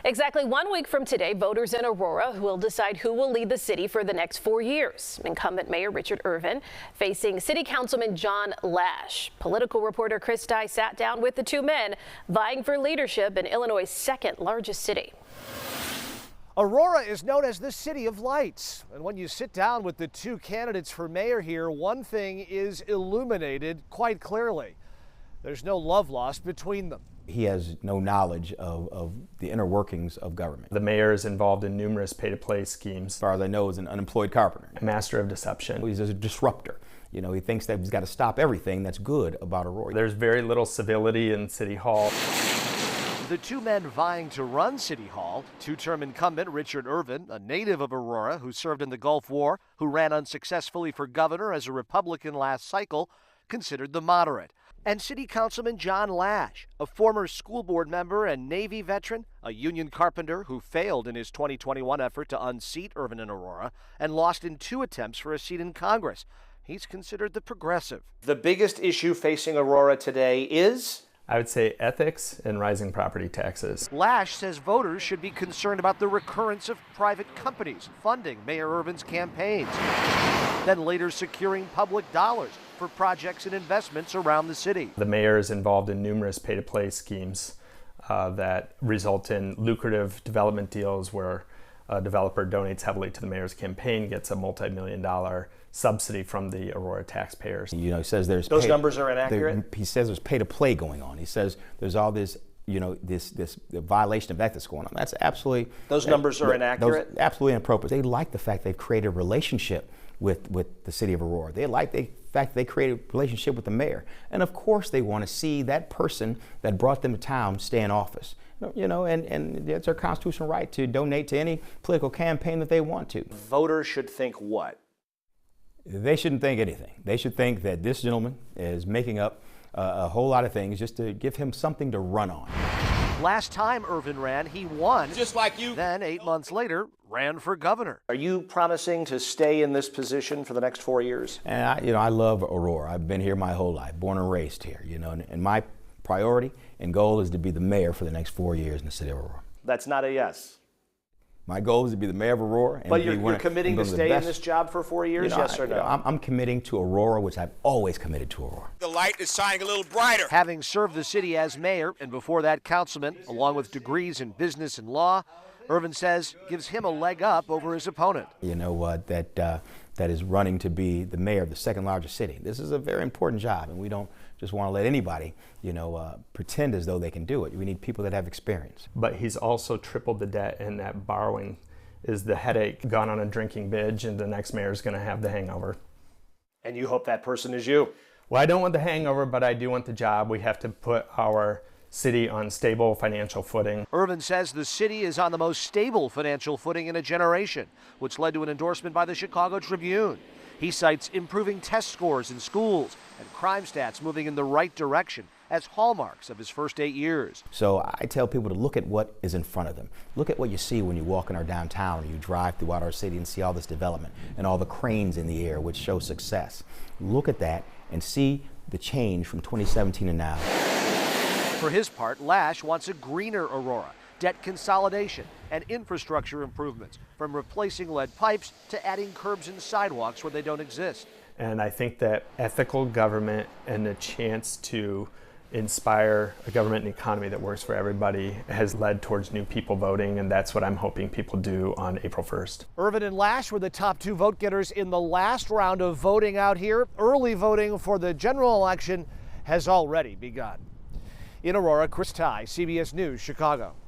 Exactly 1 week from today, voters in Aurora will decide who will lead the city for the next 4 years. Incumbent Mayor Richard Irvin facing City Councilman John Laesch. Political reporter Chris Tye sat down with the two men vying for leadership in Illinois' second largest city. Aurora is known as the City of Lights. And when you sit down with the two candidates for mayor here, one thing is illuminated quite clearly. There's no love lost between them. He has no knowledge of the inner workings of government. The mayor is involved in numerous pay-to-play schemes. As far as I know, is an unemployed carpenter. A master of deception. He's a disruptor. You know, he thinks that he's got to stop everything that's good about Aurora. There's very little civility in City Hall. The two men vying to run City Hall, two-term incumbent Richard Irvin, a native of Aurora who served in the Gulf War, who ran unsuccessfully for governor as a Republican last cycle, considered the moderate. And City Councilman John Laesch, a former school board member and Navy veteran, a union carpenter who failed in his 2021 effort to unseat Irvin in Aurora and lost in 2 attempts for a seat in Congress. He's considered the progressive. The biggest issue facing Aurora today is? I would say ethics and rising property taxes. Laesch says voters should be concerned about the recurrence of private companies funding Mayor Irvin's campaigns, then later securing public dollars for projects and investments around the city. The mayor is involved in numerous pay-to-play schemes that result in lucrative development deals where a developer donates heavily to the mayor's campaign, gets a multi-million-dollar subsidy from the Aurora taxpayers. You know, he says there's those numbers are inaccurate. He says there's pay-to-play going on. He says there's all this, you know, this violation of ethics going on. That's absolutely. Those numbers are inaccurate. Absolutely inappropriate. They like the fact they've created a relationship with the city of Aurora. They like the fact they created a relationship with the mayor, and of course they want to see that person that brought them to town stay in office. You know, and it's their constitutional right to donate to any political campaign that they want to. Voters should think what? They shouldn't think anything. They should think that this gentleman is making up a whole lot of things just to give him something to run on. Last time Irvin ran, he won. Just like you. Then 8 months later, ran for governor. Are you promising to stay in this position for the next 4 years? And I love Aurora. I've been here my whole life, born and raised here. You know, and my priority and goal is to be the mayor for the next 4 years in the city of Aurora. That's not a yes. My goal is to be the mayor of Aurora. And but you're committing to stay in this job for 4 years, yes or no? I'm committing to Aurora, which I've always committed to Aurora. The light is shining a little brighter. Having served the city as mayor and before that councilman, along with degrees in business and law, Irvin says gives him a leg up over his opponent. You know, that is running to be the mayor of the second largest city. This is a very important job, and we don't just want to let anybody, you know, pretend as though they can do it. We need people that have experience. But he's also tripled the debt, and that borrowing is the headache. Gone on a drinking binge, and the next mayor is going to have the hangover. And you hope that person is you? Well, I don't want the hangover, but I do want the job. We have to put our city on stable financial footing. Irvin says the city is on the most stable financial footing in a generation, which led to an endorsement by the Chicago Tribune. He cites improving test scores in schools and crime stats moving in the right direction as hallmarks of his first 8 years. So I tell people to look at what is in front of them. Look at what you see when you walk in our downtown and you drive throughout our city and see all this development and all the cranes in the air which show success. Look at that and see the change from 2017 to now. For his part, Laesch wants a greener Aurora, debt consolidation, and infrastructure improvements, from replacing lead pipes to adding curbs and sidewalks where they don't exist. And I think that ethical government and the chance to inspire a government and economy that works for everybody has led towards new people voting, and that's what I'm hoping people do on April 1st. Irvin and Laesch were the top 2 vote getters in the last round of voting out here. Early voting for the general election has already begun. In Aurora, Chris Tye, CBS News, Chicago.